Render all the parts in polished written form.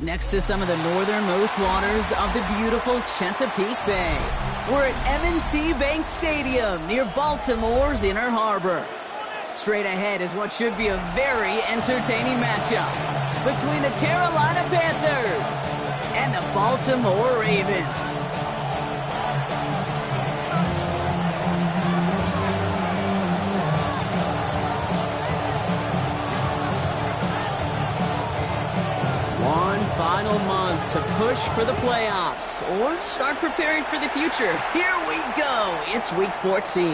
next to some of the northernmost waters of the beautiful Chesapeake Bay. We're at M&T Bank Stadium near Baltimore's Inner Harbor. Straight ahead is what should be a very entertaining matchup between the Carolina Panthers and the Baltimore Ravens. One final month to push for the playoffs or start preparing for the future. Here we go. It's week 14.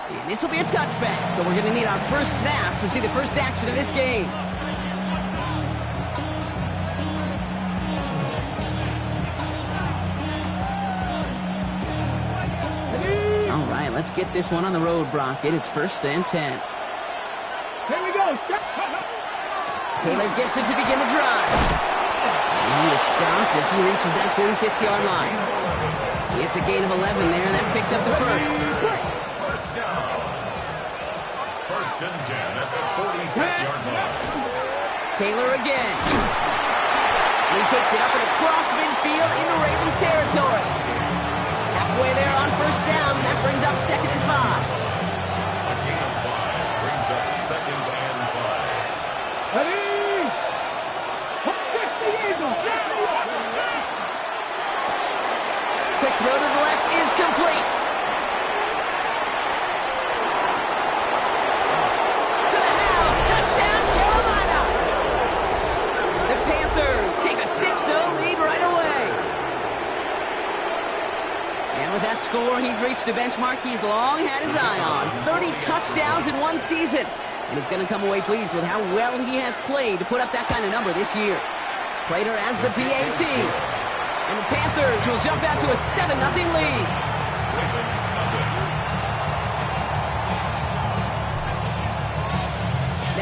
And this will be a touchback, so we're going to need our first snap to see the first action of this game. All right, let's get this one on the road, Brock. It is 1st and 10. Here we go. Taylor gets it to begin the drive. And he is stopped as he reaches that 46-yard line. It's a gain of 11 there, and that picks up the first. First down. 1st and 10 at the 46-yard line. Taylor again. He takes it up and across midfield into Ravens territory. Halfway there on 1st down. That brings up 2nd and 5. A gain of 5 brings up 2nd and 5. Ready? Quick throw to the left is complete. To the house. Touchdown, Carolina. The Panthers take a 6-0 lead right away. And with that score, he's reached a benchmark he's long had his eye on. 30 touchdowns in one season. And he's going to come away pleased with how well he has played to put up that kind of number this year. Prater adds the PAT. And the Panthers will jump out to a 7-0 lead.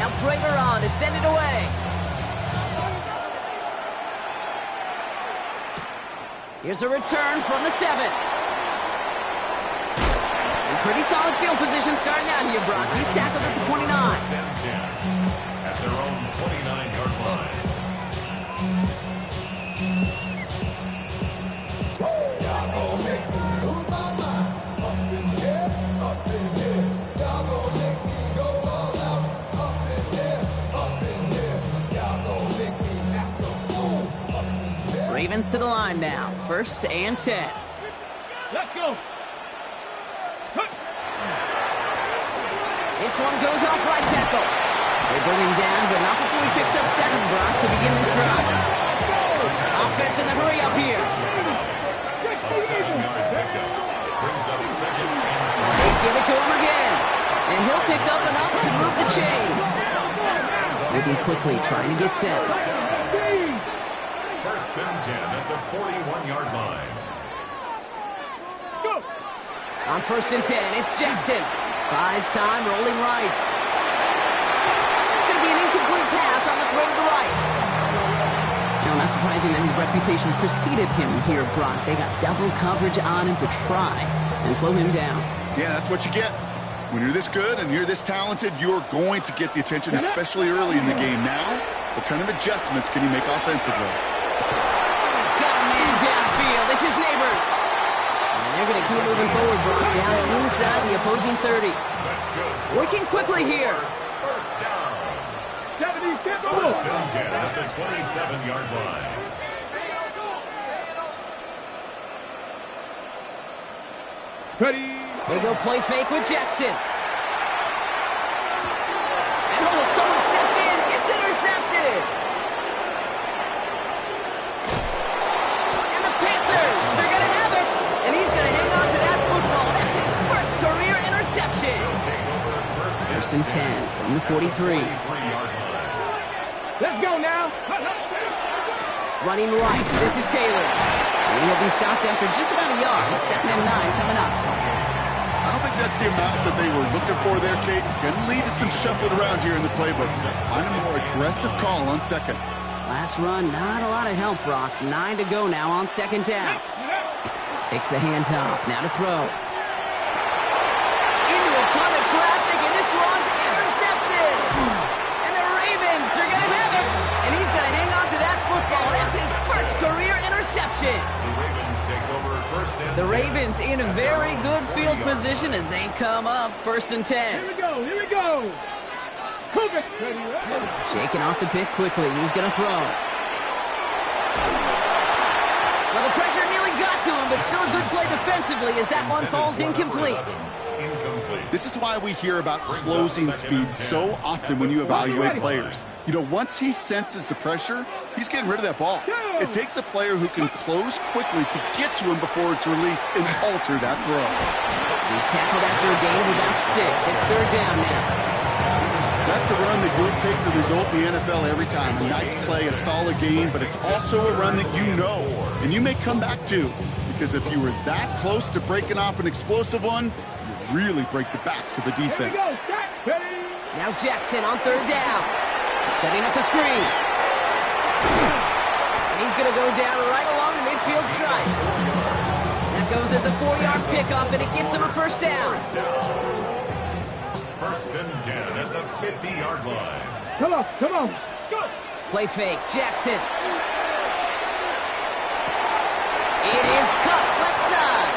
Now Prater on to send it away. Here's a return from the 7. And pretty solid field position starting out here, Brock. He's tackled at the 29. At their own 29-yard line. Ravens to the line now. 1st and 10. Let's go. This one goes off right tackle. They bring him down, but not before he picks up 7, Brock, to begin this drive. Offense in the hurry up here. A 7-yard pickup brings up 2nd and 5. They give it to him again. And he'll pick up enough to move the chains. Moving quickly, trying to get set. 1st and 10 at the 41-yard line. Let's go. On 1st and 10, it's Jackson. Buys time, rolling right. It's going to be an incomplete pass on the throw to the right. Now, not surprising that his reputation preceded him here, Brock. They got double coverage on him to try and slow him down. Yeah, that's what you get. When you're this good and you're this talented, you're going to get the attention, especially early in the game. Now, what kind of adjustments can you make offensively? Got a man downfield. This is Neighbors. And they're going to keep moving forward, Brock, down inside the opposing 30. That's good. Working quickly here. 1st down. 1st and 10 at the 27-yard line. Ready. They go play fake with Jackson. And oh, someone stepped in. It's intercepted. And the Panthers are going to have it. And he's going to hang on to that football. That's his first career interception. 1st and 10 from the 43. Let's go now. Running right. This is Taylor. And he'll be stopped after just about a yard. 2nd and 9 coming up. I don't think that's the amount that they were looking for there, Kate. Going to lead to some shuffling around here in the playbook. Find a more aggressive call on 2nd. Last run, not a lot of help, Brock. 9 to go now on 2nd down. Takes the handoff. Now to throw. Into a ton of traffic, and this one's intercepted. And the Ravens are going to have it. And he's going to hang on to that football. interception. The Ravens take over first and The 10. Ravens in a very good field position as they come up 1st and 10. Here we go. Here we go. Cook it. Ready, ready. Shaking off the pick quickly. He's going to throw. Well, the pressure nearly got to him, but still a good play defensively as that one falls incomplete. Incomplete. This is why we hear about closing speed so often when you evaluate players. You know, once he senses the pressure, he's getting rid of that ball. It takes a player who can close quickly to get to him before it's released and alter that throw. He's tackled after a gain of about 6. It's 3rd down now. That's a run that you'll take the result in the NFL every time. A nice play, a solid game, but it's also a run that you know and you may come back to, because if you were that close to breaking off an explosive one, you really break the backs of the Here we go. defense. Jax, ready. Now Jackson on 3rd down. Setting up the screen. And he's going to go down right along the midfield stripe. That goes as a 4-yard pickup, and it gets him a 1st down. First and 10 at the 50-yard line. Come on. Come on. Go. Play fake. Jackson. It is cut left side.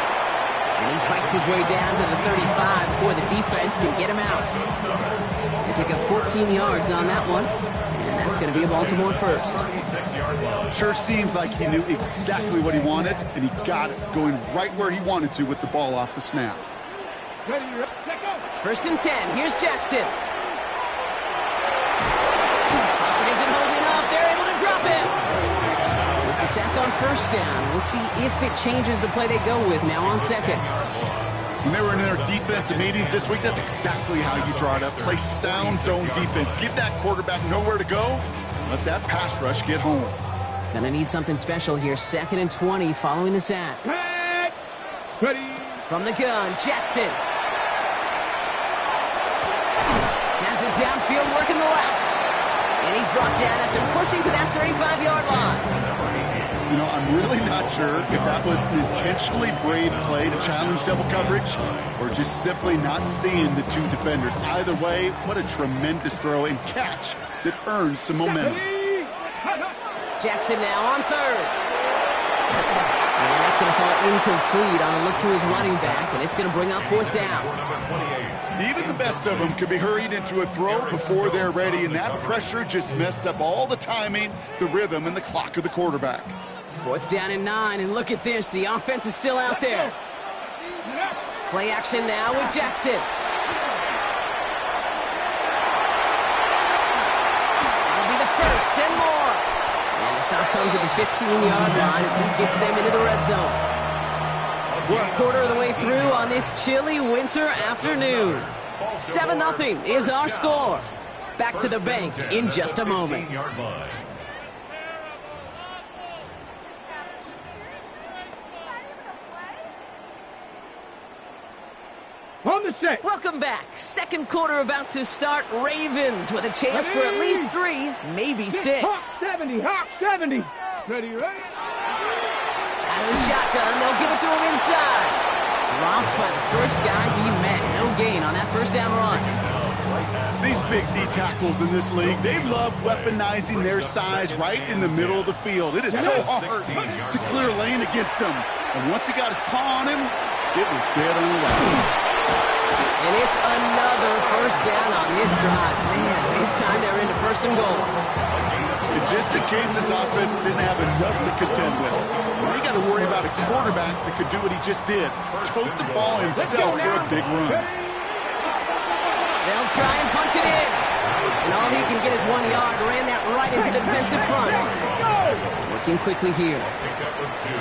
And he fights his way down to the 35 before the defense can get him out. They pick up 14 yards on that one. And that's going to be a Baltimore 1st. 36-yard line. Sure seems like he knew exactly what he wanted, and he got it going right where he wanted to with the ball off the snap. Ready, ready. Check out. 1st and 10. Here's Jackson. Pocket isn't holding up. They're able to drop him. It's a sack on 1st down. We'll see if it changes the play they go with now on 2nd. When they were in their defensive meetings this week, that's exactly how you draw it up. Play sound zone defense. Give that quarterback nowhere to go. Let that pass rush get home. Gonna need something special here. 2nd and 20 following the sack. Pack. Ready. From the gun, Jackson. Has it downfield working the left. And he's brought down after pushing to that 35-yard line. You know, I'm really not sure if that was an intentionally brave play to challenge double coverage or just simply not seeing the two defenders. Either way, what a tremendous throw and catch that earns some momentum. Ready. Jackson now on 3rd. And that's going to fall incomplete on a look to his running back, and it's going to bring up 4th down. Number 28. Even the best of them can be hurried into a throw before they're ready, and that pressure just messed up all the timing, the rhythm, and the clock of the quarterback. 4th down and 9, and look at this. The offense is still out there. Play action now with Jackson. That'll be the 1st and more. And the stop comes at the 15-yard line as he gets them into the red zone. We're a quarter of the way through on this chilly winter afternoon. 7-0 is our score. Back to the bank in just a moment. 15-yard line. On the set. Welcome back. 2nd quarter about to start. Ravens with a chance for at least 3, maybe 6. Hawk 70. Hawk 70. Ready, ready. Out of the shotgun, they'll give it to him inside. Dropped by the first guy he met. No gain on that 1st down run. These big D tackles in this league, they love weaponizing their size right in the middle of the field. It is so hard to clear lane against them. And once he got his paw on him, it was dead on the line. And it's another 1st down on this drive. Man, this time they're into 1st and goal. And just in case this offense didn't have enough to contend with, they got to worry about a quarterback that could do what he just did, tote the ball himself for a big run. They'll try and punch it in. And all he can get is 1 yard. Ran that right into the defensive front. Working quickly here. Picked up with 2.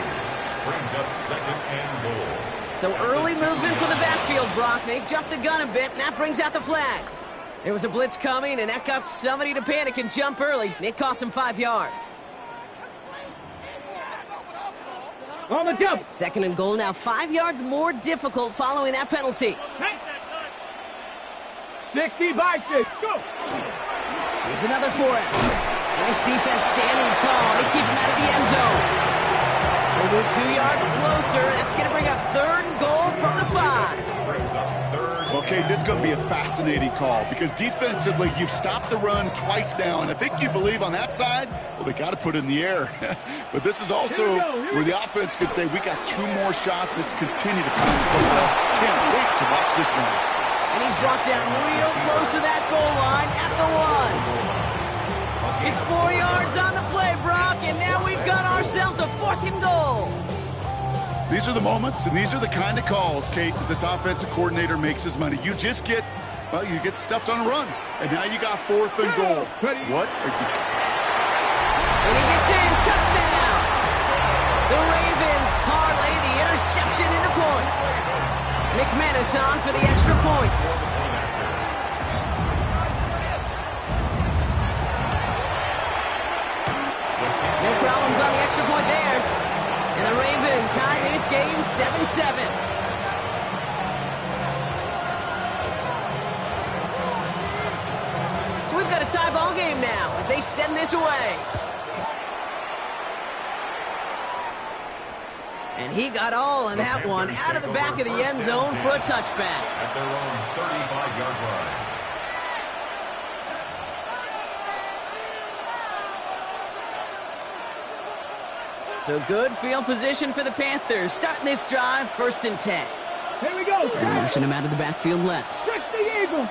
Brings up 2nd and goal. So early movement for the backfield, Brock. They jumped the gun a bit, and that brings out the flag. There was a blitz coming, and that got somebody to panic and jump early. It cost him 5 yards. On the jump. 2nd and goal now, 5 yards more difficult following that penalty. 60 by 6. Go. Here's another for him. And his defense standing tall. They keep him out of the end zone. They move 2 yards closer. That's going to bring up 3rd and goal from the 5. Brings up 3rd Well, Okay, this is going to be a fascinating call because defensively, you've stopped the run twice now, and I think you believe on that side, well, they got to put it in the air. But this is also where the offense could say, we got 2 more shots. Let's continue to pound the football. Can't wait to watch this one. And he's brought down real close to that goal line at the 1. It's 4 yards on the play, Brock, and now we've got ourselves a 4th and goal. These are the moments, and these are the kind of calls, Kate, that this offensive coordinator makes his money. You just get, well, you get stuffed on a run, and now you got 4th and goal. What are you... And he gets in, touchdown! The Ravens parlay the interception into points. McManus on for the extra point. No problems on the extra point there. And the Ravens tie this game 7-7. So we've got a tie ball game now as they send this away. And he got all of that one out of the back of the end zone for a touchback. At their own 35-yard line. So good field position for the Panthers. Starting this drive, 1st and 10. Here we go. They're rushing him out of the backfield left. Trick the Eagles.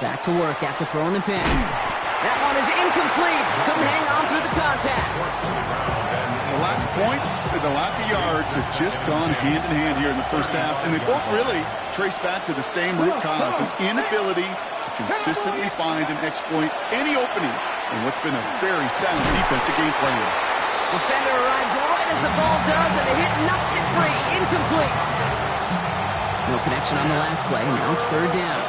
Back to work after throwing the pin. That one is incomplete. Couldn't hang on through the contact. The lack of points and the lack of yards have just gone hand in hand here in the first half, and they both really trace back to the same root cause, an inability to consistently find and exploit any opening in what's been a very sound defensive game plan. Defender arrives right as the ball does, and the hit knocks it free. Incomplete. No connection on the last play. Now it's 3rd down.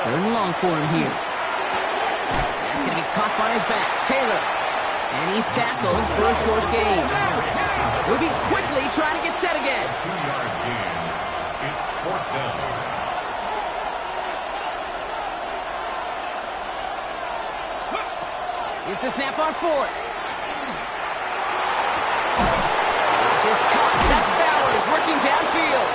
3rd and long for him here. That's going to be caught by his back. Taylor. And he's tackled for a short gain. Moving quickly, trying to get set again. 2-yard gain. It's 4th down. Here's the snap on 4th. This is caught. That's Bowers working downfield.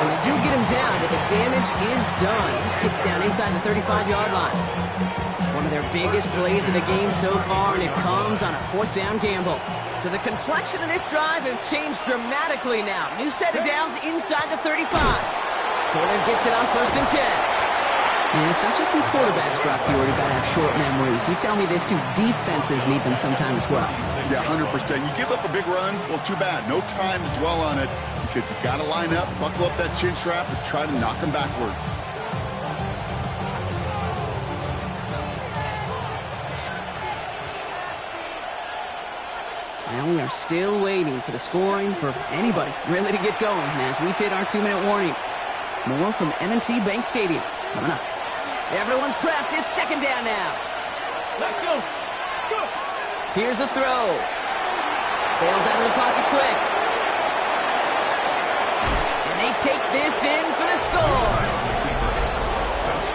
And they do get him down, but the damage is done. This gets down inside the 35-yard line. One of their biggest plays of the game so far, and it comes on a 4th down gamble. So the complexion of this drive has changed dramatically now. New set of downs inside the 35. Taylor gets it on 1st and 10. And it's not just some quarterbacks, Brock, you already got to have short memories. You tell me this too, defenses need them sometimes as well. Yeah, 100%. You give up a big run, well, too bad. No time to dwell on it because you got to line up, buckle up that chin strap, and try to knock them backwards. Now we are still waiting for the scoring for anybody really to get going as we've hit our 2-minute warning. More from M&T Bank Stadium coming up. Everyone's prepped. It's 2nd down now. Let's go. Go. Here's a throw. Bails out of the pocket quick. And they take this in for the score.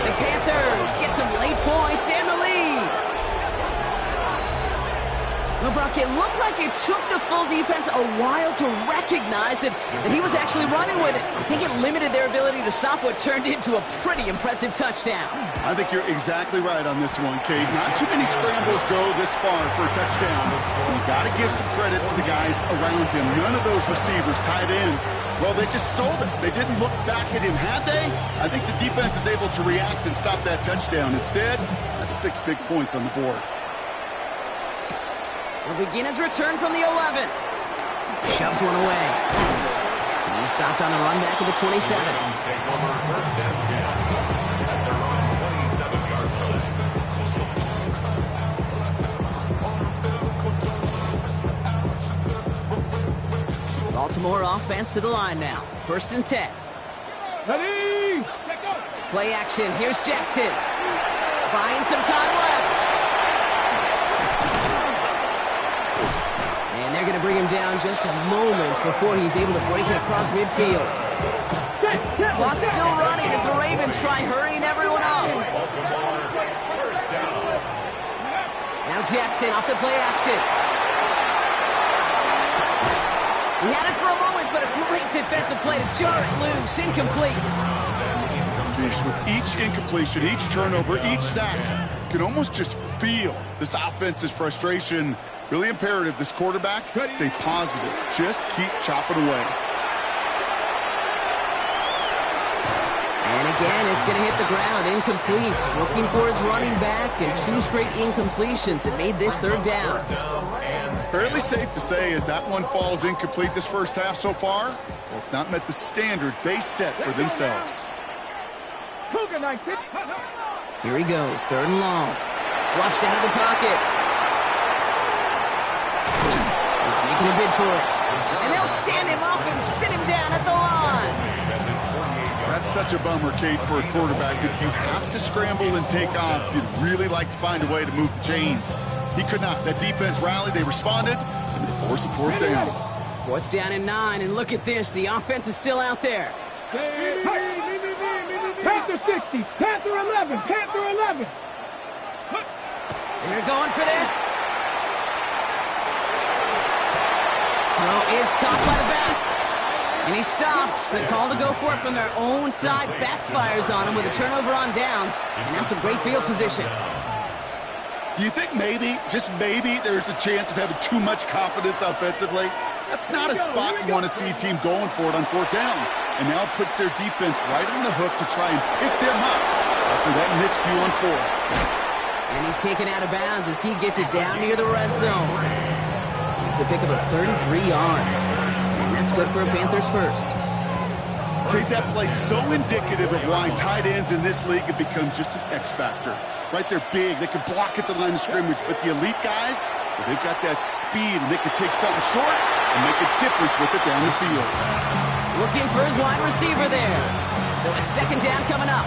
The Panthers get some late points and the lead. Well, Brock, it looked like it took the full defense a while to recognize that he was actually running with it. I think it limited their ability to stop what turned into a pretty impressive touchdown. I think you're exactly right on this one, Kate. Not too many scrambles go this far for a touchdown. You got to give some credit to the guys around him. None of those receivers, tight ends, well, they just sold it. They didn't look back at him, had they? I think the defense is able to react and stop that touchdown. Instead, that's 6 big points on the board. Will begin his return from the 11. Shoves one away. He's stopped on the run back of the 27. Take over 1st and 10 at their own 27-yard line. Baltimore offense to the line now. 1st and 10. Ready. Let go. Play action. Here's Jackson. Buying some time left. And they're going to bring him down just a moment before he's able to break it across midfield. Clock's still running as the Ravens try hurrying everyone up. Now Jackson off the play action. He had it for a moment, but a great defensive play to jar it loose. Incomplete. Gosh, with each incompletion, each turnover, each sack, you can almost just feel this offense's frustration. Really imperative, this quarterback, stay positive. Just keep chopping away. And again, it's going to hit the ground. Incomplete. Looking for his running back, and 2 straight incompletions. It made this 3rd down. Fairly safe to say as that one falls incomplete this first half so far, well, it's not met the standard they set for themselves. Here he goes, 3rd and long. Flushed out of the pocket. He's making a bid for it. And they'll stand him up and sit him down at the line. That's such a bummer, Kate, for a quarterback. If you have to scramble and take off, you'd really like to find a way to move the chains. He could not. That defense rallied, they responded, and they forced a 4th down. 4th down and 9, and look at this. The offense is still out there. Panther 60, Panther 11, Panther 11. They're going for this. Throw is caught by the back. And he stops. The call to go for it from their own side backfires on him with a turnover on downs. And now some great field position. Do you think maybe, just maybe, there's a chance of having too much confidence offensively? That's not a spot you want to see a team going for it on 4th down. And now it puts their defense right on the hook to try and pick them up after that miscue on 4th. And he's taken out of bounds as he gets it down near the red zone. It's a pickup of 33 yards. And that's good for a Panthers first. Okay, that play so indicative of why tight ends in this league have become just an X factor. Right, they're big, they can block at the line of scrimmage, but the elite guys, well, they've got that speed, and they can take something short and make a difference with it down the field. Looking for his wide receiver there. So it's 2nd down coming up.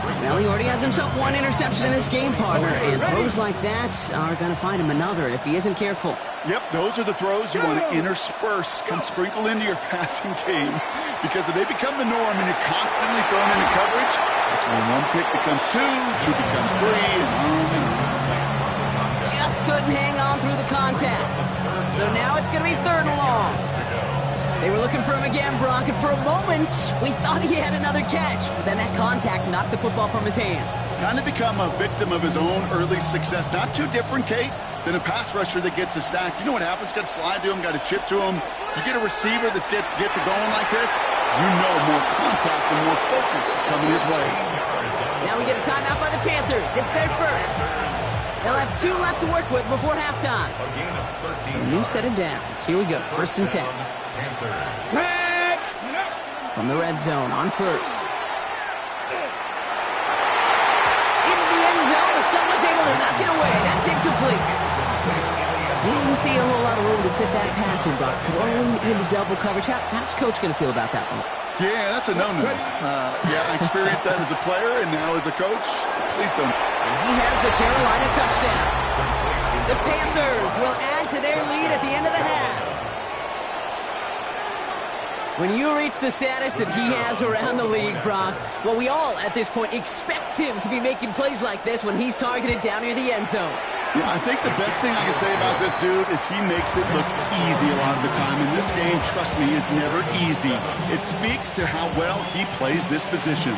Well, he already has himself 1 interception in this game, partner, and throws like that are going to find him another if he isn't careful. Yep, those are the throws you want to intersperse and sprinkle into your passing game, because if they become the norm and you're constantly thrown into coverage, that's when 1 pick becomes 2, 2 becomes 3, and on. Just couldn't hang on through the contact. So now it's going to be 3rd and long. They were looking for him again, Brock, and for a moment, we thought he had another catch, but then that contact knocked the football from his hands. Kind of become a victim of his own early success. Not too different, Kate, than a pass rusher that gets a sack. You know what happens? Got to slide to him, got to chip to him. You get a receiver that gets it going like this, you know more contact and more focus is coming his way. Now we get a timeout by the Panthers. It's their first. They'll have 2 left to work with before halftime. So a new set of downs. Here we go, 1st and 10. From the red zone on 1st. Into the end zone, and someone's able to knock it away. That's incomplete. Didn't see a whole lot of room to fit that passing block. Throwing into double coverage. How's Coach going to feel about that one? Yeah, that's a no-no. Yeah, I experienced that as a player and now as a coach. Please don't. And he has the Carolina touchdown. The Panthers will add to their lead at the end of the half. When you reach the status that he has around the league, Brock, well, we all, at this point, expect him to be making plays like this when he's targeted down near the end zone. Yeah, I think the best thing I can say about this dude is he makes it look easy a lot of the time. And this game, trust me, is never easy. It speaks to how well he plays this position.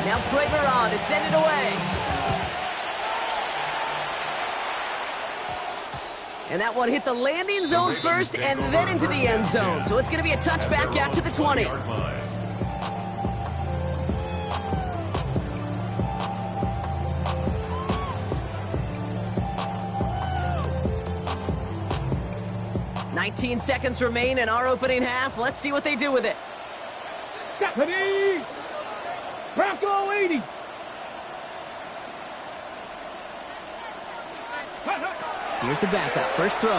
Now Prater on to send it away. And that one hit the landing zone first and then into the end zone. So it's going to be a touchback out to the 20. "19 seconds remain in our opening half. Let's see what they do with it." Stephanie! Bronco 80! Here's the backup. First throw.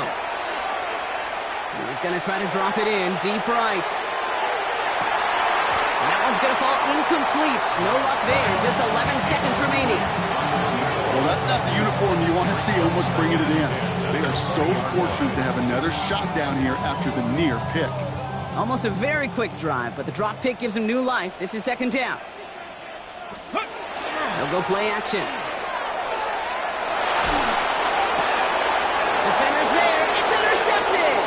He's going to try to drop it in deep right. And that one's going to fall incomplete. No luck there. Just 11 seconds remaining. Well, that's not the uniform you want to see almost bringing it in. They are so fortunate to have another shot down here after the near pick. Almost a very quick drive, but the drop pick gives him new life. This is 2nd down. They'll go play action. Defender's there. It's intercepted.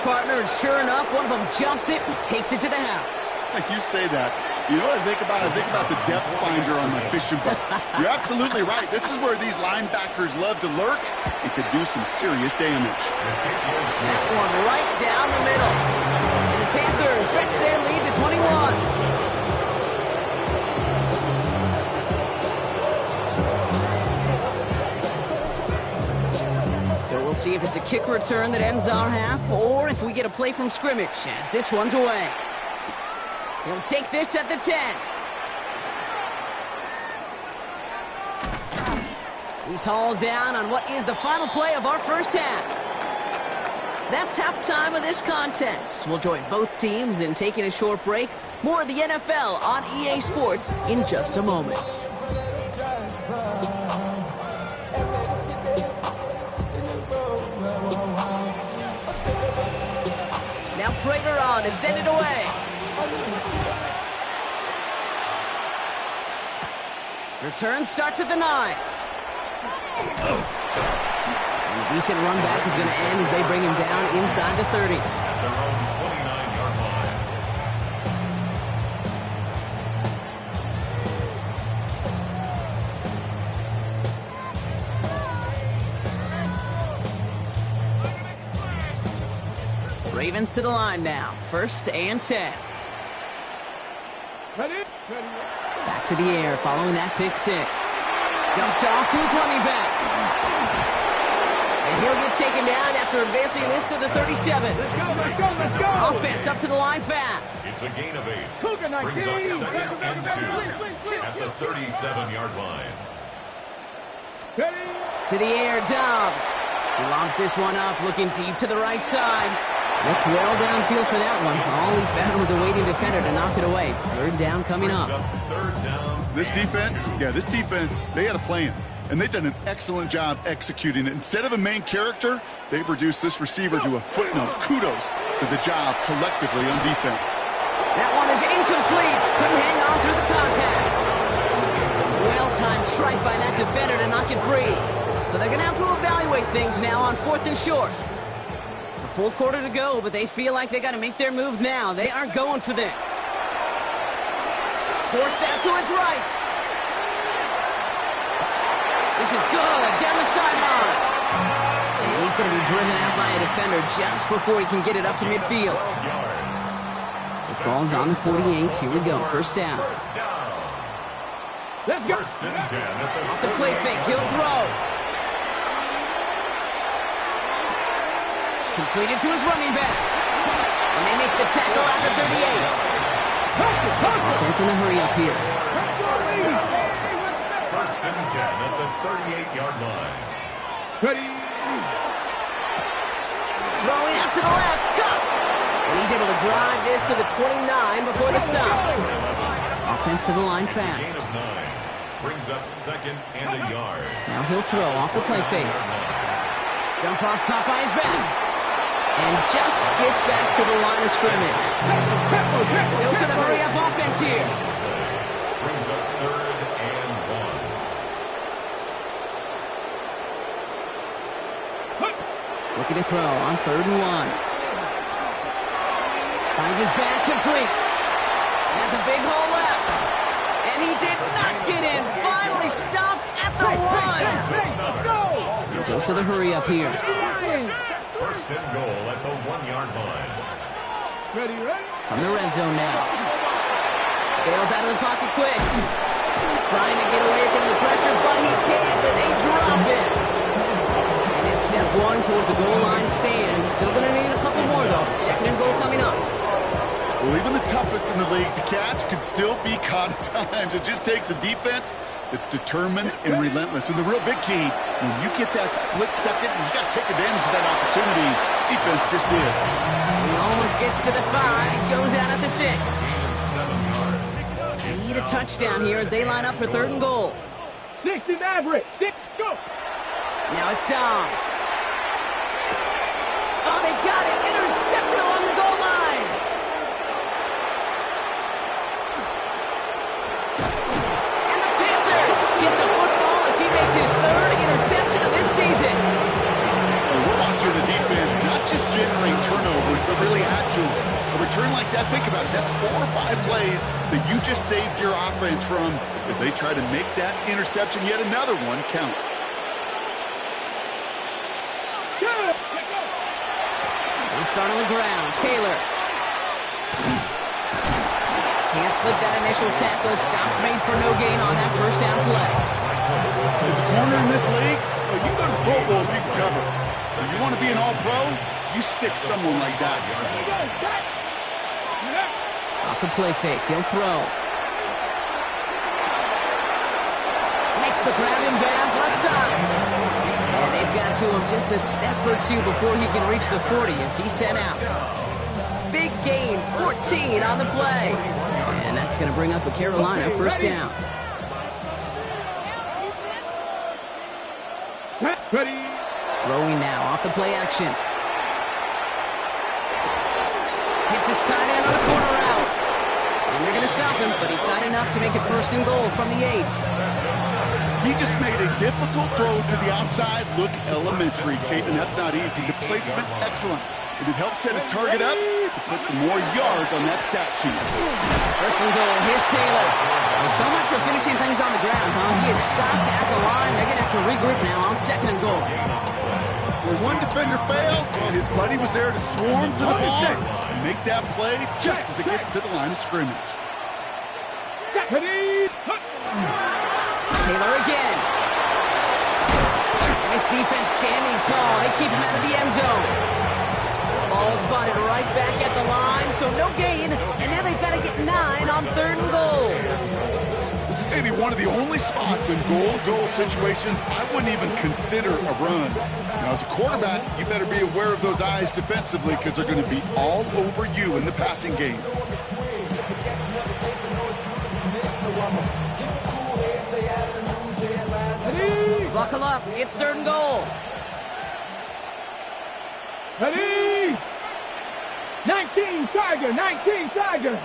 partner, and sure enough, one of them jumps it and takes it to the house. You say that. You know what I think about? I think about the depth finder on my fishing boat. You're absolutely right. This is where these linebackers love to lurk and could do some serious damage. That one right down the middle. And the Panthers stretch their lead to 21. So we'll see if it's a kick return that ends our half, or if we get a play from scrimmage as this one's away. He'll take this at the 10. He's hauled down on what is the final play of our first half. That's halftime of this contest. We'll join both teams in taking a short break. More of the NFL on EA Sports in just a moment. Now Prater on to send it away. Return starts at the 9. And a decent run back is going to end as they bring him down inside the 30. At their own 29-yard line. Ravens to the line now. 1st and 10. Back to the air following that pick 6. Dumped off to his running back. And he'll get taken down after advancing this to the 37. Let's go. Offense up to the line fast. It's a gain of 8. Brings up 2nd and 2 at the 37-yard line. To the air, Dobbs. He lobs this one up, looking deep to the right side. Looked well downfield for that one. All he found was a waiting defender to knock it away. 3rd down coming up. 3rd down. This defense, they had a plan, and they've done an excellent job executing it. Instead of a main character, they've reduced this receiver to a footnote. Kudos to the job collectively on defense. That one is incomplete. Couldn't hang on through the contact. Well-timed strike by that defender to knock it free. So they're going to have to evaluate things now on 4th and short. A full quarter to go, but they feel like they got to make their move now. They aren't going for this. Forced out to his right. This is good. Down the sideline. And he's going to be driven out by a defender just before he can get it up to midfield. The ball's on the 48. Here we go. 1st down. Let's go. 1st and 10 at Off the play fake. He'll throw. Completed to his running back. And they make the tackle at the 38. Offense in a hurry up here. 1st and 10 at the 38-yard line. Throwing out to the left. Cut. And he's able to drive this to the 29 before the stop. Offense to the line fast. Gain of 9. Brings up 2nd and a yard. Now he'll throw off the play fake. Jump off, caught by his back. And just gets back to the line of scrimmage. Dose of the hurry-up offense here. Brings up 3rd and 1. Looking to throw on 3rd and 1. Finds his back complete. Has a big hole left. And he did not get in. Finally stopped at the 1. Dose of the hurry-up here. 1st and goal at the 1-yard line. Ready? From the red zone now. Bails out of the pocket quick. Trying to get away from the pressure, but he can't, and they drop it. And it's step 1 towards the goal line stand. Still going to need a couple more, though. 2nd and goal coming up. Well, even the toughest in the league to catch could still be caught at times. It just takes a defense that's determined and relentless. And the real big key, when you get that split second, you got to take advantage of that opportunity. Defense just did. He almost gets to the 5. He goes out at the 6. 7 yards. They need a touchdown here as they line up for 3rd and goal. 60 Maverick. 6, go. Now it's Dobbs. Oh, they got it. Intercepted along the goal line. And the Panthers get the football as he makes his 3rd interception of this season. We're watching the defense not just generate turnovers, but really add to them. A return like that, think about it, that's 4 or 5 plays that you just saved your offense from as they try to make that interception, yet another one, count. They start on the ground. Taylor. Can't slip that initial tackle. Stops made for no gain on that first down play. As a corner in this league, well, you go to the Pro Bowl if you can cover. So you want to be an all-pro, you stick someone like that. Off the play fake. He'll throw. Makes the grab in bounds left side. And they've got to him just a step or two before he can reach the 40 as he's sent out. Big gain, 14 on the play. And that's going to bring up a Carolina first down. Ready. Throwing now off the play action. Hits his tight end on the corner route. And they're going to stop him, but he got enough to make it first and goal from the 8. He just made a difficult throw to the outside. Look elementary, Kate, and that's not easy. The placement, excellent. And it helps set his target up to put some more yards on that stat sheet. First and goal, here's Taylor. Well, so much for finishing things on the ground, huh? He is stopped at the line. They're going to have to regroup now on second and goal. When one defender failed, well, his buddy was there to swarm to the ball and make that play just as it gets to the line of scrimmage. Taylor again. And his defense standing tall. They keep him out of the end zone. Ball spotted right back at the line, so no gain. And now they've got to get 9 on third and goal. This is maybe one of the only spots in goal situations I wouldn't even consider a run. Now, as a quarterback, you better be aware of those eyes defensively because they're going to be all over you in the passing game. Buckle up. It's third and goal. Ready. 19 Tiger. 19 Tiger.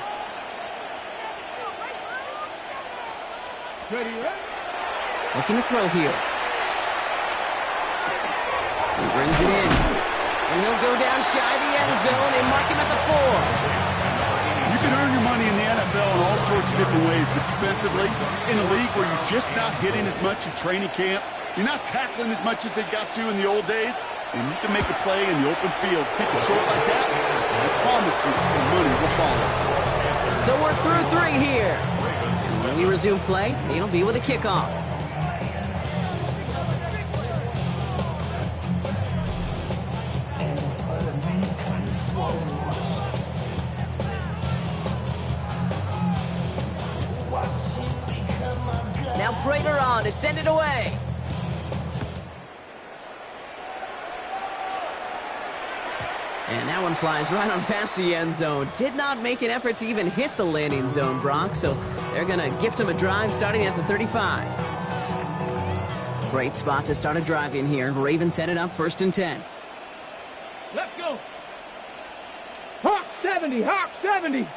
Ready, ready. Looking to throw here. He brings it in. And he'll go down shy of the end zone. They mark him at the 4. You can earn your money in the NFL in all sorts of different ways, but defensively, in a league where you're just not hitting as much in training camp, you're not tackling as much as they got to in the old days, and you can make a play in the open field. Keep it short like that, I promise you some money will follow. So we're through 3 here. When we resume play, it'll be with a kickoff. Now Prater on to send it away. And that one flies right on past the end zone. Did not make an effort to even hit the landing zone, Brock, so they're going to gift him a drive starting at the 35. Great spot to start a drive in here. Ravens set it up first and 10. Let's go. Hawk 70. Hawk 70.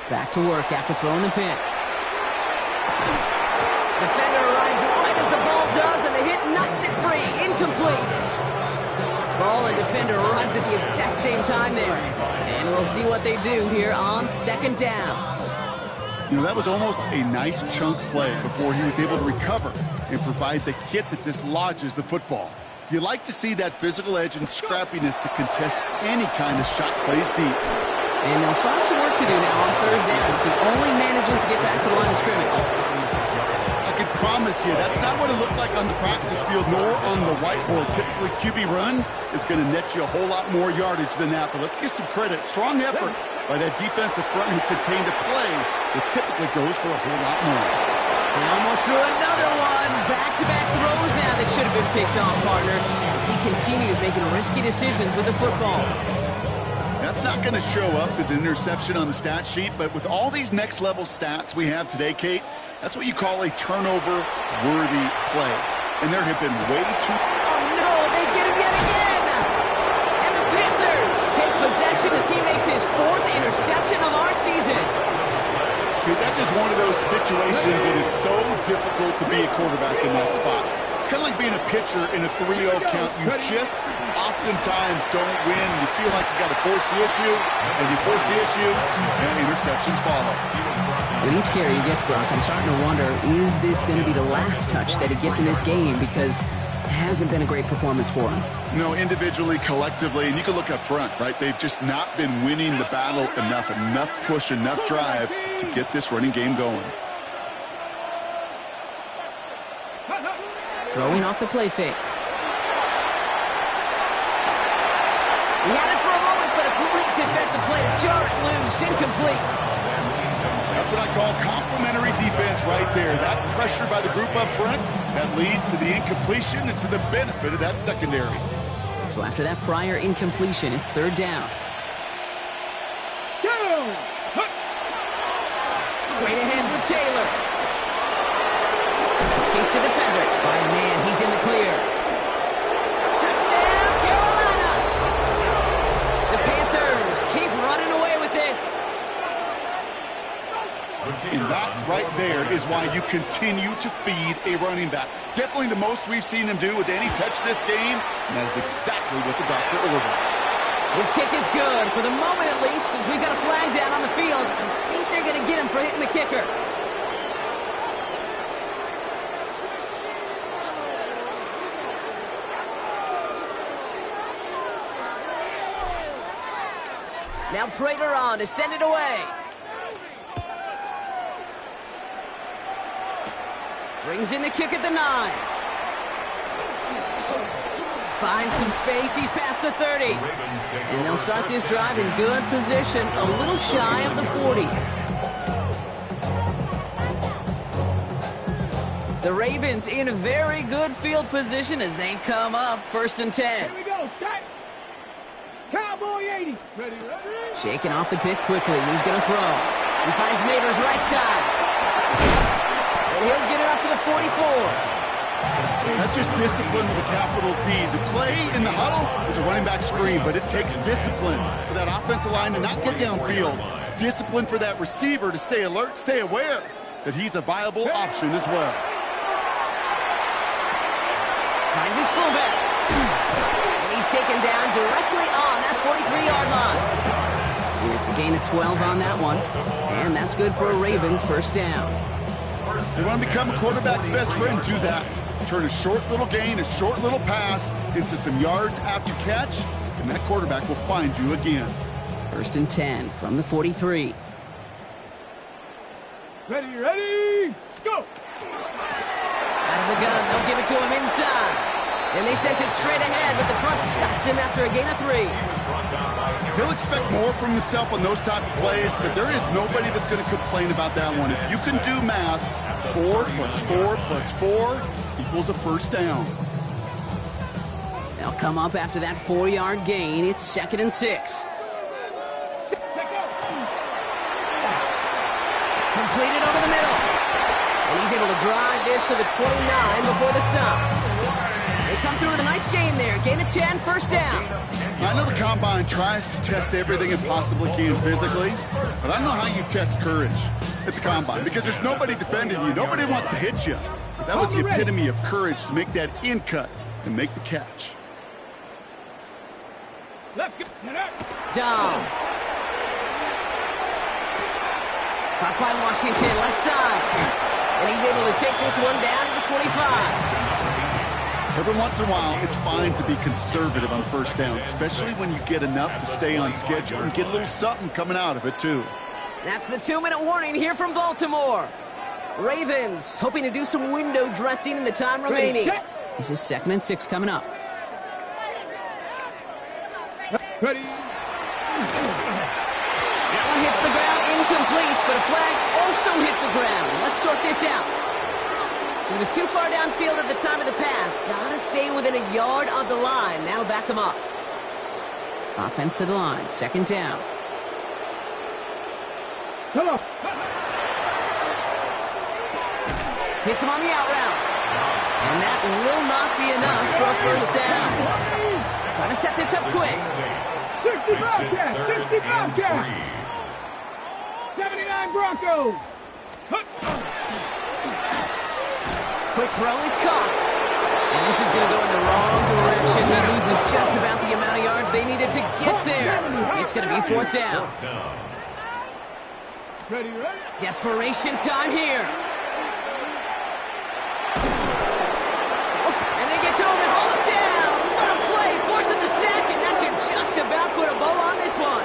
Back to work after throwing the pick. Defender arrives right as the ball does, and the hit knocks it free. Incomplete. Ball and defender arrives at the exact same time there. And we'll see what they do here on second down. You know, that was almost a nice chunk play before he was able to recover and provide the hit that dislodges the football. You like to see that physical edge and scrappiness to contest any kind of shot plays deep. And they'll start some work to do now on third down as he only manages to get back to the line of scrimmage. I can promise you that's not what it looked like on the practice field nor on the whiteboard. Typically, QB run is going to net you a whole lot more yardage than that. But let's give some credit. Strong effort by that defensive front who contained a play that typically goes for a whole lot more. He almost threw another one. Back-to-back throws now that should have been picked off, partner, as he continues making risky decisions with the football. That's not going to show up as an interception on the stat sheet, but with all these next-level stats we have today, Kate, that's what you call a turnover-worthy play. And there have been way too... Oh, no, they get him yet again! And the Panthers situations, it is so difficult to be a quarterback in that spot. It's kind of like being a pitcher in a 3-0 count. You just oftentimes don't win. You feel like you got to force the issue, and you force the issue, and interceptions follow. With each carry he gets, Brock, I'm starting to wonder, is this going to be the last touch that he gets in this game? Because it hasn't been a great performance for him. No, individually, collectively, and you can look up front, right? They've just not been winning the battle enough push, enough drive to get this running game going. Throwing off the play fake. He had it for a moment, but a great defensive play to jar it loose. Incomplete. That's what I call complimentary defense right there. That pressure by the group up front, that leads to the incompletion and to the benefit of that secondary. So after that prior incompletion, it's third down. Straight ahead with Taylor. Escapes the defender. By a man, he's in the clear. Touchdown, Carolina! The Panthers keep running away with this. And that right there is why you continue to feed a running back. Definitely the most we've seen him do with any touch this game, and that is exactly what the doctor ordered. His kick is good, for the moment at least, as we've got a flag down on the field. I think they're going to get him for hitting the kicker. Now Prater on to send it away. Brings in the kick at the 9. Finds some space. He's past the 30. And they'll start this drive in good position, a little shy of the 40. The Ravens in a very good field position as they come up first and 10. Here we go. Start. Cowboy 80. Ready. Shaking off the pick quickly. He's going to throw. He finds Neighbors right side. And he'll get it up to the 44. That's just discipline with a capital D. The play in the huddle is a running back screen, but it takes discipline for that offensive line to not get downfield. Discipline for that receiver to stay alert, stay aware that he's a viable option as well. Finds his fullback. And he's taken down directly on that 43-yard line. And it's a gain of 12 on that one. And that's good for a Ravens first down. You want to become a quarterback's best friend, do that. Turn a short little gain, a short little pass into some yards after catch, and that quarterback will find you again. First and 10 from the 43. Ready. Let's go. Out of the gun, they'll give it to him inside. And they sent it straight ahead, but the front stops him after a gain of 3. He'll expect more from himself on those type of plays, but there is nobody that's going to complain about that one. If you can do math, 4 + 4 + 4 equals a first down. They'll come up after that 4-yard gain. It's second and 6. Completed over the middle. And he's able to drive this to the 29 before the stop. They come through with a nice gain there. Gain of 10, first down. I know the Combine tries to test everything it possibly can physically, but I don't know how you test courage at the Combine because there's nobody defending you. Nobody wants to hit you. But that was the epitome of courage to make that in cut and make the catch. Dobbs. Caught by Washington, left side. And he's able to take this one down to the 25. Every once in a while, it's fine to be conservative on first down, especially when you get enough to stay on schedule and get a little something coming out of it, too. That's the 2-minute warning here from Baltimore. Ravens hoping to do some window dressing in the time remaining. This is second and 6 coming up. Ready. That one hits the ground, incomplete, but a flag also hit the ground. Let's sort this out. He was too far downfield at the time of the pass. Gotta stay within a yard of the line. That'll back him up. Offense to the line. Second down. Hello. Hits him on the out route. And that will not be enough for a first down. Trying to set this up quick. 65 catch. 75 catch. 79 Broncos. Quick throw is caught. And this is going to go in the wrong direction. He loses just about the amount of yards they needed to get there. It's going to be fourth down. Ready, ready? Desperation time here. Oh, and they get to him and haul him down. What a play. Forcing the sack, and that should just about put a bow on this one.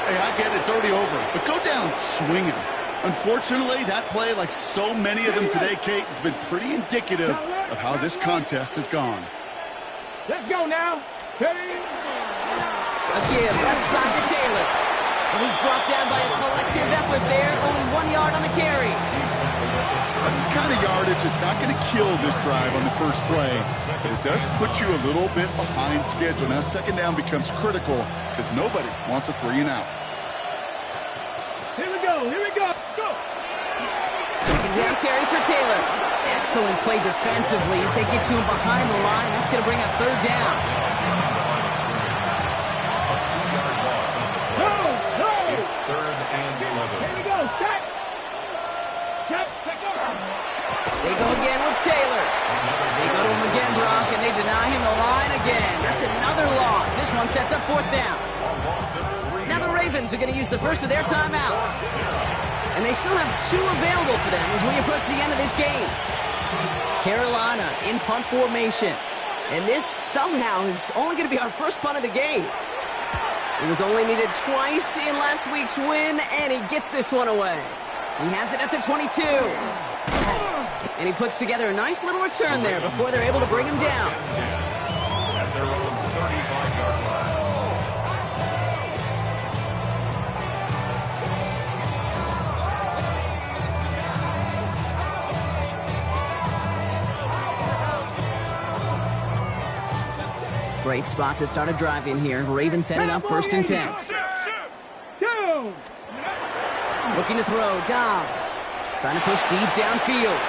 Hey, I get it. It's already over. But go down swinging. Unfortunately, that play, like so many of them today, Kate, has been pretty indicative of how this contest has gone. Let's go now. Ready? Again, left side to Taylor. And he's brought down by a collective effort there. Only 1 yard on the carry. That's the kind of yardage that's not going to kill this drive on the first play. But it does put you a little bit behind schedule. Now second down becomes critical because nobody wants a 3 and out. Here we go. Here we go. Go. Second down carry for Taylor. Excellent play defensively as they get to him behind the line. That's going to bring up third down. It's third and 11. Here we go. Set. Set. They go again with Taylor. They go to him again, Brock, and they deny him the line again. That's another loss. This one sets up fourth down. Now the Ravens are going to use the first of their timeouts. And they still have 2 available for them as we approach the end of this game. Carolina in punt formation. And this somehow is only going to be our first punt of the game. It was only needed twice in last week's win, and he gets this one away. He has it at the 22. And he puts together a nice little return there before they're able to bring him down. At their own 35-yard line. Great spot to start a drive in here. Ravens headed up first and 10. Go. Looking to throw. Dobbs. Trying to push deep downfield.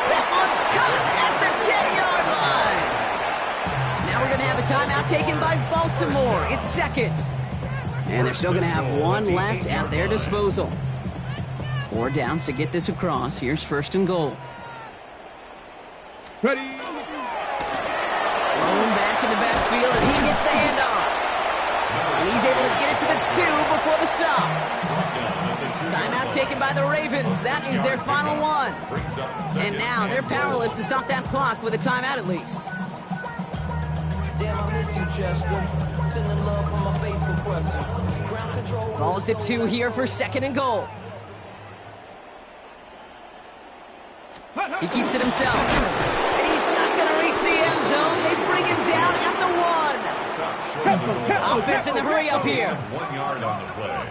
That one's caught at the 10-yard line. Now we're going to have a timeout taken by Baltimore. It's second. And they're still going to have 1 left at their disposal. 4 downs to get this across. Here's first and goal. Ready. Thrown back in the backfield, and he gets the handoff. And he's able to get it to the 2 before the stop. Timeout taken by the Ravens. That is their final one. And now they're powerless to stop that clock with a timeout at least. Damn, I miss you, Chester. Sending love from my bass compressor. Ground control. Ball at the 2 here for second and goal. He keeps it himself. And he's not going to reach the end zone. They bring him down at the 1. Offense in the hurry up here. 1 yard on the play.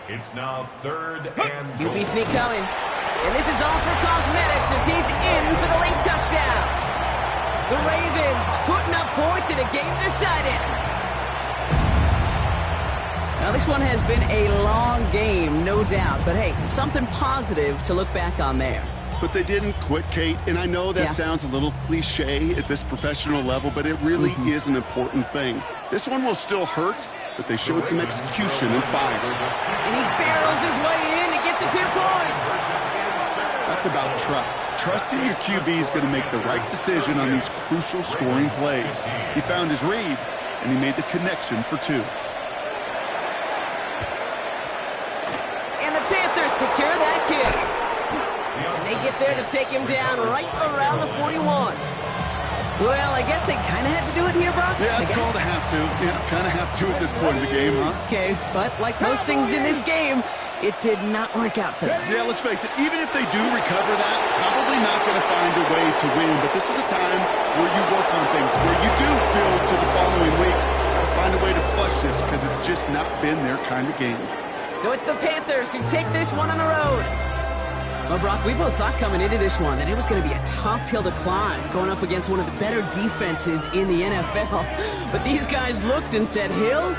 It's now third and QB sneak coming. And this is all for cosmetics as he's in for the late touchdown. The Ravens putting up points in a game decided. Now this one has been a long game, no doubt. But hey, something positive to look back on there. But they didn't quit, Kate, and I know that sounds a little cliche at this professional level, but it really is an important thing. This one will still hurt, but they showed some execution and fire. And he barrels his way in to get the 2 points. That's about trust. Trusting your QB is going to make the right decision on these crucial scoring plays. He found his read, and he made the connection for 2. And the Panthers secure that kick. And they get there to take him down right around the 41. Well, I guess they kind of had to do it here, Brock. Yeah, it's called a have to. Yeah, kind of have to at this point of the game, huh? Okay, but like most things in this game, it did not work out for them. Yeah, let's face it, even if they do recover that, probably not going to find a way to win. But this is a time where you work on things, where you do build to the following week. Find a way to flush this because it's just not been their kind of game. So it's the Panthers who take this one on the road. Well, Brock, we both thought coming into this one that it was going to be a tough hill to climb, going up against one of the better defenses in the NFL. But these guys looked and said, Hill?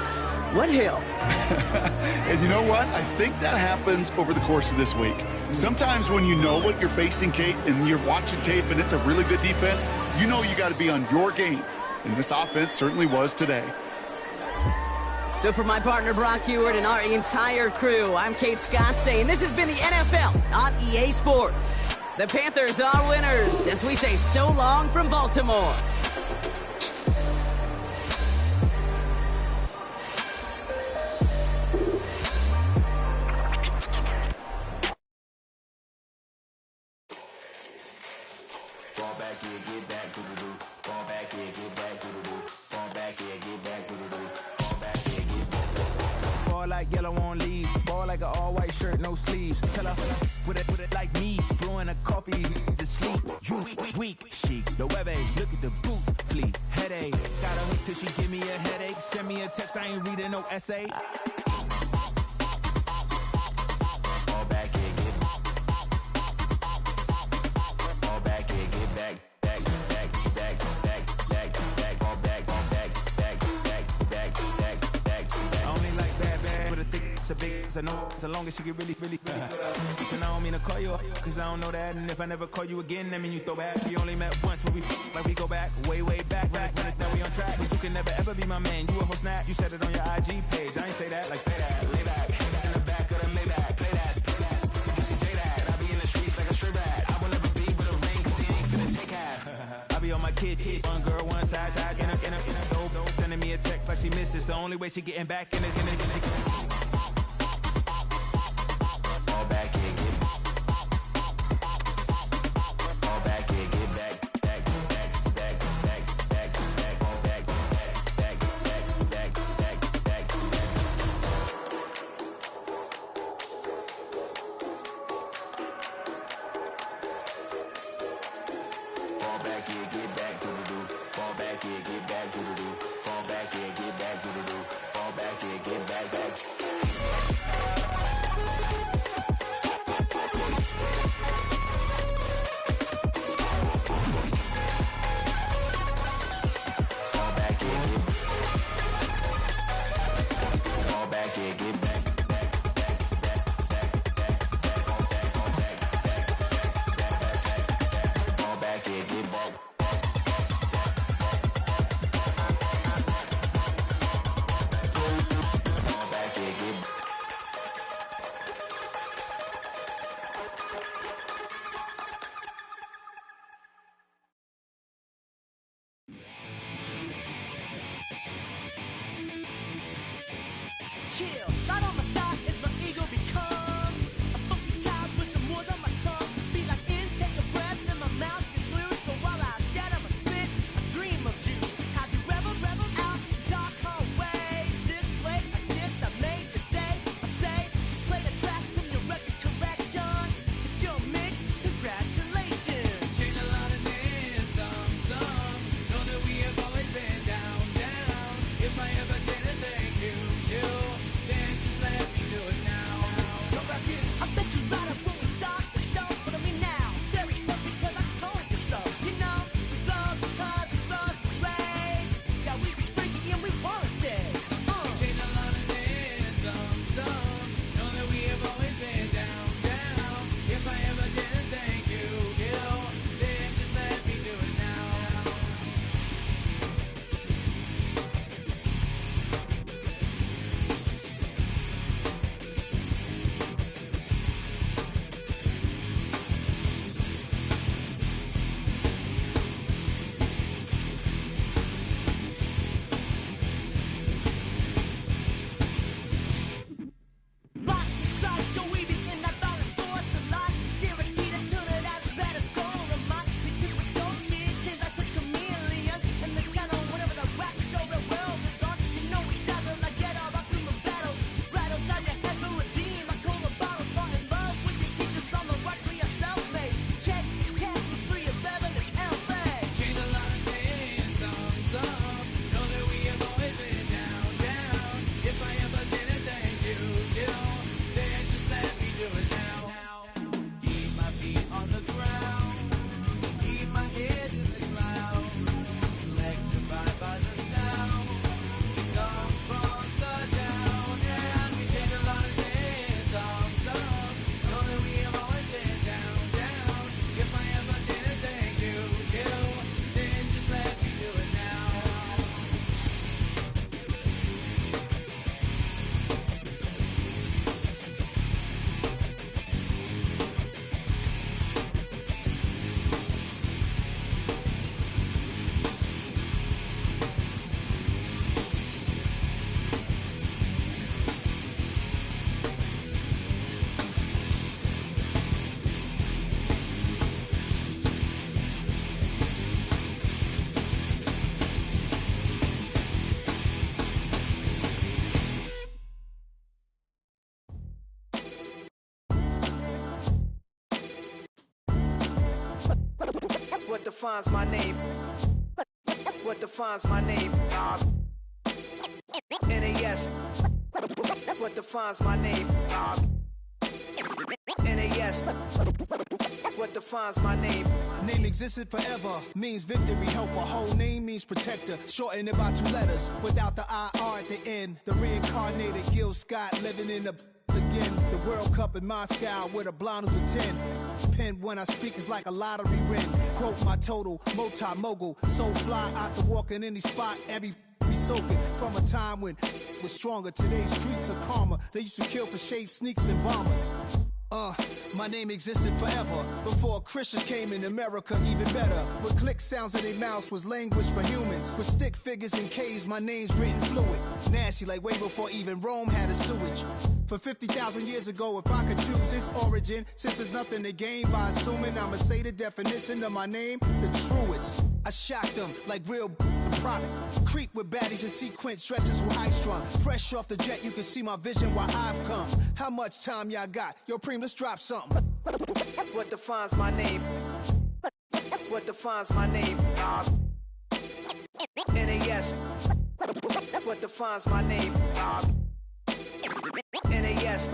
What hill? And you know what? I think that happens over the course of this week. Sometimes when you know what you're facing, Kate, and you're watching tape and it's a really good defense, you know you got to be on your game. And this offense certainly was today. So for my partner Brock Heward and our entire crew, I'm Kate Scott saying this has been the NFL on EA Sports. The Panthers are winners as we say so long from Baltimore. Like yellow on leaves, ball like an all-white shirt, no sleeves. Tell her, put it like me, blowing a coffee, he's asleep. You weak, chic, the webby, look at the boots, fleet, headache. Got her hooked till she give me a headache. Send me a text, I ain't reading no essay. Fall back here, get fall back here, get back. It's a big, it's a no, so long as she get really Listen, I don't mean to call you, cause I don't know that. And if I never call you again, that mean you throw back. We only met once, but like we go back, way back. Run it, now we on track. But you can never ever be my man. You a whole snap, you said it on your IG page. I ain't say that, like say that. Lay back, in the back of the Maybach. Play that. You see that. I be in the streets like a stray rat. I will never speak with a ring, cause he ain't finna take half. I be on my kid, one girl, one side, in a dope. Sending me a text like she misses. The only way she getting back in it. Chill, right on my side is my ego becomes a funky child with some words on my tongue. Be like in, take a breath, and my mouth gets loose. So while I scatter my spit, I dream of juice. Have you rebel out, dark hallways? This way, I guess I made the day. I say, play the track from your record collection. It's your mix, congratulations. Changed a lot of names, some. Know that we have always been down. If I ever didn't thank you, then just let me do it now. What defines my name? What defines my name? NAS. What defines my name? NAS. What defines my name? Name existed forever, means victory, helper. Whole name means protector, shortened it by 2 letters, without the IR at the end. The reincarnated Gil Scott living in the again. The World Cup in Moscow with a blonde who's a 10. Pen when I speak is like a lottery win. Quote my total, multi-mogul. So fly out to walk in any spot, every be soaking from a time when was stronger. Today's streets are calmer. They used to kill for shade sneaks and bombers. My name existed forever before Christians came in America, even better. With click sounds in their mouths was language for humans. With stick figures and K's, my name's written fluid. Nasty like way before even Rome had a sewage. For 50,000 years ago, if I could choose its origin, since there's nothing to gain by assuming, I'ma say the definition of my name, the truest. I shocked them like real product. Creep with baddies in sequence, dresses with high strung. Fresh off the jet, you can see my vision where I've come. How much time y'all got? Yo, Preem, let's drop something. What defines my name? What defines my name? NAS. What defines my name? NAS.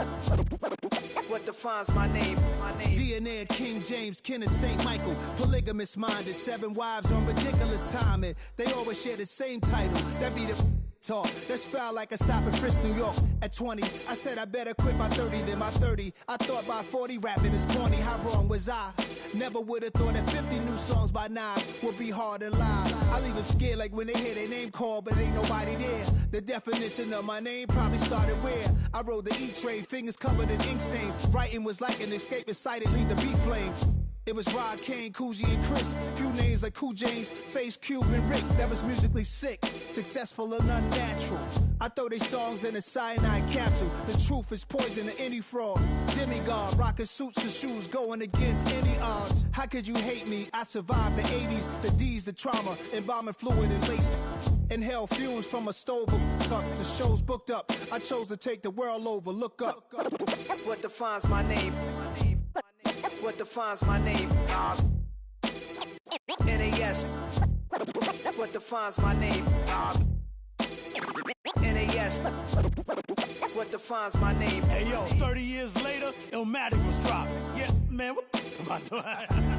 What defines my name? DNA of King James, kin of St. Michael. Polygamous minded, 7 wives on ridiculous timing. They always share the same title. That be the talk. That's foul like a stop in Frisk, New York. At 20, I said I better quit by 30 than my 30. I thought by 40 rapping is corny. How wrong was I? Never would have thought that 50 new songs by Nas would be hard and live. I leave them scared like when they hear their name called, but ain't nobody there. The definition of my name probably started where I rode the E-train, fingers covered in ink stains. Writing was like an escape inside it, leave the beat flame. It was Rod Kane, Coogee, and Chris. Few names like Cool James, Face, Cube, and Rick. That was musically sick, successful and unnatural. I throw they songs in a cyanide capsule. The truth is poison to any fraud. Demigod, rocking suits and shoes, going against any odds. How could you hate me? I survived the 80s, the D's, the trauma, embalming fluid and laced. Inhale fumes from a stove up. The show's booked up. I chose to take the world over. Look up. What defines my name? What defines my name? NAS. What defines my name? NAS. What defines my name? Hey yo, 30 years later, Illmatic was dropped. Yeah, man, what am I doing?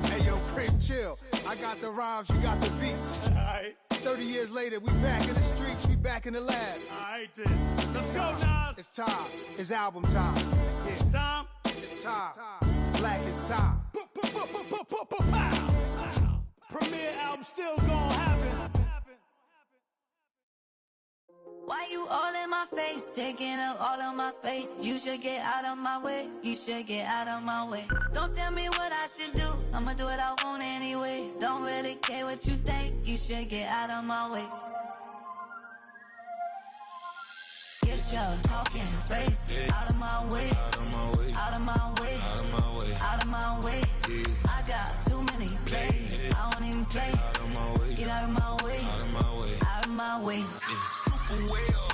Hey yo, Preem, chill. I got the rhymes, you got the beats. Alright. 30 years later, we back in the streets, we back in the lab. Alright then. Let's go, Nas. It's time. It's album time. Yeah. It's time. It's time. Black is time. Premiere album still gonna happen. Why you all in my face, taking up all of my space? You should get out of my way, you should get out of my way. Don't tell me what I should do, I'ma do what I want anyway. Don't really care what you think, you should get out of my way. Get your talking face out of my way, out of my way, out of my way, out of my way, out of my way. I got too many plays, I don't even play. Get out of my way, out of my way, out of my way. Super well.